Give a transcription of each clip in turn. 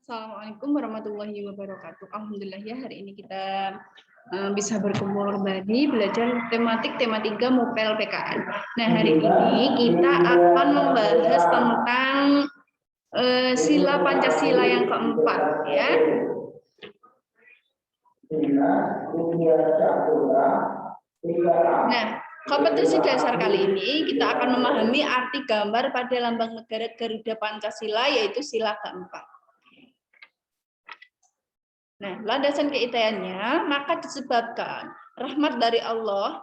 Assalamualaikum warahmatullahi wabarakatuh. Alhamdulillah ya, hari ini kita bisa berkumpul kembali belajar tematik tema 3 MUPEL PKN. Nah, hari ini kita akan membahas tentang sila Pancasila yang keempat ya. Nah, kompetensi dasar kali ini kita akan memahami arti gambar pada lambang negara Garuda Pancasila, yaitu sila keempat. Nah, landasan keitaiannya, maka disebabkan rahmat dari Allah,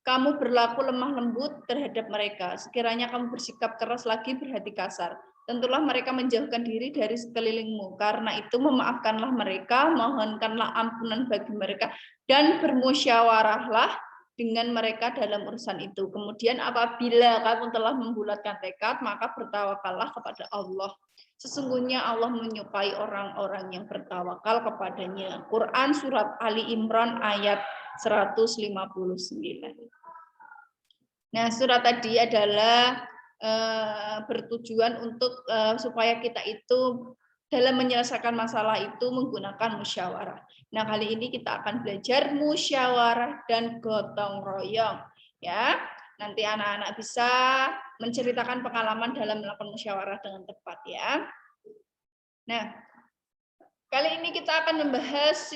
kamu berlaku lemah lembut terhadap mereka. Sekiranya kamu bersikap keras lagi berhati kasar, tentulah mereka menjauhkan diri dari sekelilingmu. Karena itu memaafkanlah mereka, mohonkanlah ampunan bagi mereka, dan bermusyawarahlah dengan mereka dalam urusan itu. Kemudian apabila kamu telah membulatkan tekad, maka bertawakallah kepada Allah. Sesungguhnya Allah menyukai orang-orang yang bertawakal kepadanya. Quran surat Ali Imran ayat 159. Nah, surat tadi adalah bertujuan untuk supaya kita itu dalam menyelesaikan masalah itu menggunakan musyawarah. Nah, kali ini kita akan belajar musyawarah dan gotong royong. Ya, nanti anak-anak bisa menceritakan pengalaman dalam melakukan musyawarah dengan tepat ya. Nah, kali ini kita akan membahas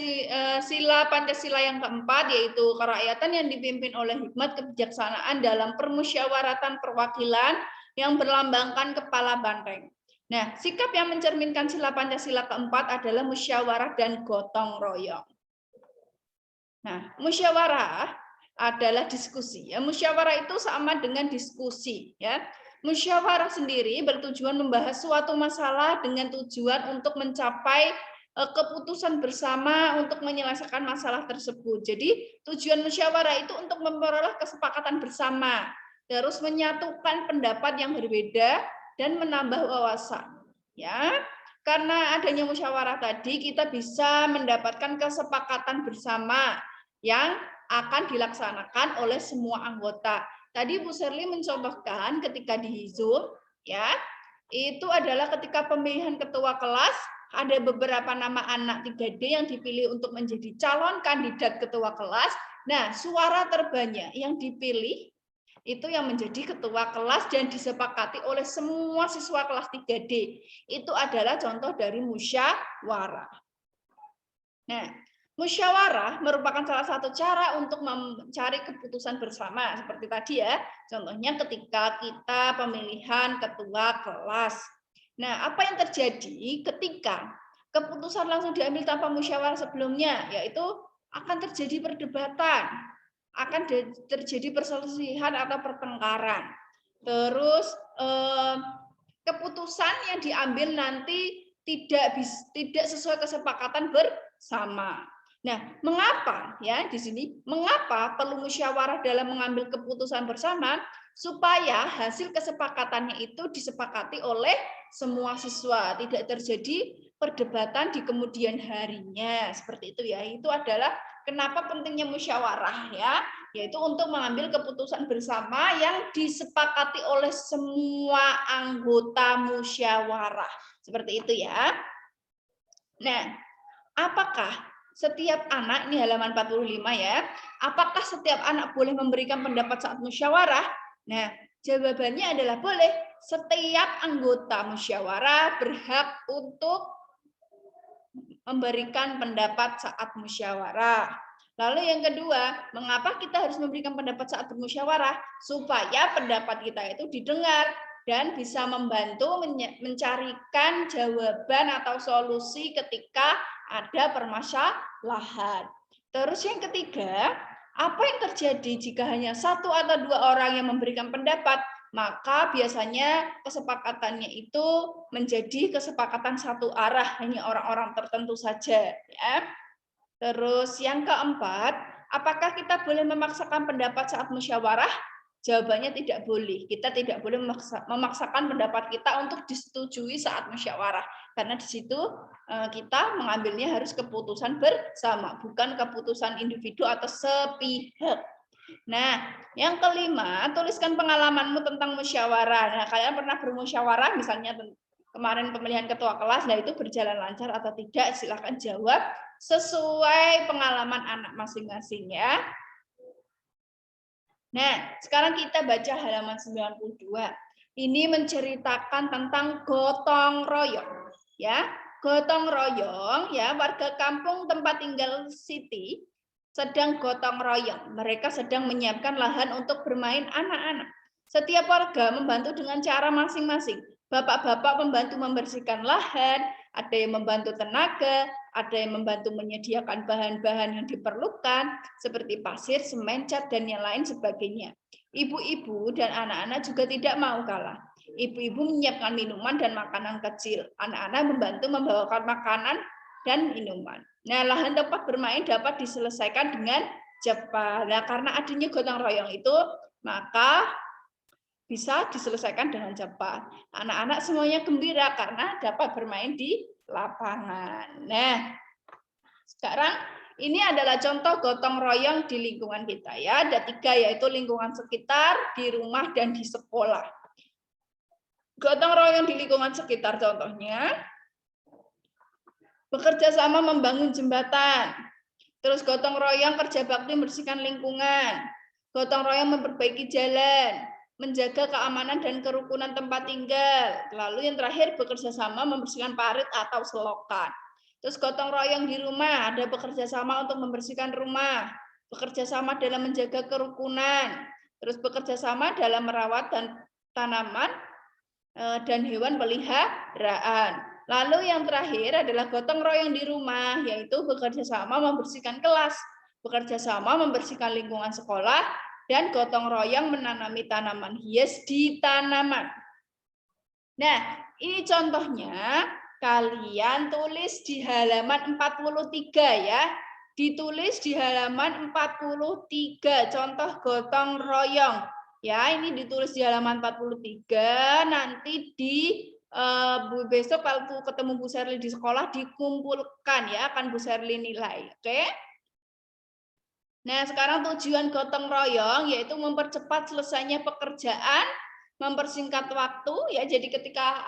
sila Pancasila yang keempat, yaitu kerakyatan yang dipimpin oleh hikmat kebijaksanaan dalam permusyawaratan perwakilan yang berlambangkan kepala banteng. Nah, sikap yang mencerminkan sila Pancasila keempat adalah musyawarah dan gotong royong. Nah, musyawarah adalah diskusi. Ya, musyawarah itu sama dengan diskusi. Ya, musyawarah sendiri bertujuan membahas suatu masalah dengan tujuan untuk mencapai keputusan bersama untuk menyelesaikan masalah tersebut. Jadi tujuan musyawarah itu untuk memperoleh kesepakatan bersama, terus menyatukan pendapat yang berbeda dan menambah wawasan. Ya, karena adanya musyawarah tadi kita bisa mendapatkan kesepakatan bersama yang akan dilaksanakan oleh semua anggota. Tadi Bu Sherly mencontohkan ketika di Zoom, ya, itu adalah ketika pemilihan ketua kelas, ada beberapa nama anak 3D yang dipilih untuk menjadi calon kandidat ketua kelas. Nah, suara terbanyak yang dipilih itu yang menjadi ketua kelas dan disepakati oleh semua siswa kelas 3D. Itu adalah contoh dari musyawarah. Nah, musyawarah merupakan salah satu cara untuk mencari keputusan bersama. Seperti tadi ya, contohnya ketika kita pemilihan ketua kelas. Nah, apa yang terjadi ketika keputusan langsung diambil tanpa musyawarah sebelumnya? Yaitu akan terjadi perdebatan, akan terjadi perselisihan atau pertengkaran. Terus keputusan yang diambil nanti tidak sesuai kesepakatan bersama. Nah, mengapa ya di sini? Mengapa perlu musyawarah dalam mengambil keputusan bersama? Supaya hasil kesepakatannya itu disepakati oleh semua siswa, tidak terjadi perdebatan di kemudian harinya. Seperti itu ya. Itu adalah kenapa pentingnya musyawarah ya, yaitu untuk mengambil keputusan bersama yang disepakati oleh semua anggota musyawarah. Seperti itu ya. Nah, apakah setiap anak, ini halaman 45 ya, apakah setiap anak boleh memberikan pendapat saat musyawarah? Nah, jawabannya adalah boleh. Setiap anggota musyawarah berhak untuk memberikan pendapat saat musyawarah. Lalu yang kedua, mengapa kita harus memberikan pendapat saat bermusyawarah? Supaya pendapat kita itu didengar dan bisa membantu mencarikan jawaban atau solusi ketika ada permasalahan. Terus yang ketiga, apa yang terjadi jika hanya satu atau dua orang yang memberikan pendapat? Maka biasanya kesepakatannya itu menjadi kesepakatan satu arah, hanya orang-orang tertentu saja. Ya. Terus yang keempat, apakah kita boleh memaksakan pendapat saat musyawarah? Jawabannya tidak boleh. Kita tidak boleh memaksakan pendapat kita untuk disetujui saat musyawarah. Karena di situ kita mengambilnya harus keputusan bersama, bukan keputusan individu atau sepihak. Nah, yang kelima, tuliskan pengalamanmu tentang musyawarah. Nah, kalian pernah bermusyawarah misalnya kemarin pemilihan ketua kelas, nah itu berjalan lancar atau tidak? Silakan jawab sesuai pengalaman anak masing-masing ya. Nah, sekarang kita baca halaman 92. Ini menceritakan tentang gotong royong, ya. Gotong royong, ya, warga kampung tempat tinggal Siti sedang gotong royong. Mereka sedang menyiapkan lahan untuk bermain anak-anak. Setiap warga membantu dengan cara masing-masing. Bapak-bapak membantu membersihkan lahan, ada yang membantu tenaga, ada yang membantu menyediakan bahan-bahan yang diperlukan, seperti pasir, semen, cat, dan yang lain sebagainya. Ibu-ibu dan anak-anak juga tidak mau kalah. Ibu-ibu menyiapkan minuman dan makanan kecil. Anak-anak membantu membawakan makanan dan minuman. Nah, lahan tempat bermain dapat diselesaikan dengan cepat. Nah, karena adanya gotong royong itu, maka bisa diselesaikan dengan cepat. Anak-anak semuanya gembira karena dapat bermain di lapangan. Nah, sekarang ini adalah contoh gotong royong di lingkungan kita ya. Ada 3, yaitu lingkungan sekitar, di rumah, dan di sekolah. Gotong royong di lingkungan sekitar contohnya, bekerja sama membangun jembatan. Terus gotong royong kerja bakti membersihkan lingkungan. Gotong royong memperbaiki jalan, menjaga keamanan dan kerukunan tempat tinggal. Lalu yang terakhir bekerja sama membersihkan parit atau selokan. Terus gotong royong di rumah, ada bekerja sama untuk membersihkan rumah, bekerja sama dalam menjaga kerukunan, terus bekerja sama dalam merawat dan tanaman dan hewan peliharaan. Lalu yang terakhir adalah gotong royong di rumah, yaitu bekerja sama membersihkan kelas, bekerja sama membersihkan lingkungan sekolah, dan gotong royong menanami tanaman hias di tanaman. Nah, ini contohnya, kalian tulis di halaman 43 ya. Ditulis di halaman 43, contoh gotong royong. Ya, ini ditulis di halaman 43, nanti di besok kalau ketemu Bu Serli di sekolah dikumpulkan ya, akan Bu Serli nilai. Oke? Nah, sekarang tujuan gotong royong yaitu mempercepat selesainya pekerjaan, mempersingkat waktu ya. Jadi ketika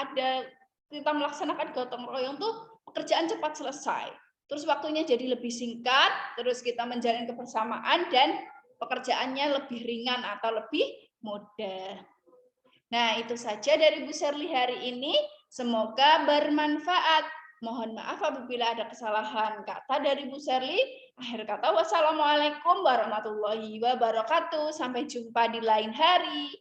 kita melaksanakan gotong royong tuh pekerjaan cepat selesai. Terus waktunya jadi lebih singkat, terus kita menjalin kebersamaan dan pekerjaannya lebih ringan atau lebih mudah. Nah, itu saja dari Bu Serli hari ini. Semoga bermanfaat. Mohon maaf apabila ada kesalahan kata dari Bu Serli. Akhir kata, wassalamualaikum warahmatullahi wabarakatuh. Sampai jumpa di lain hari.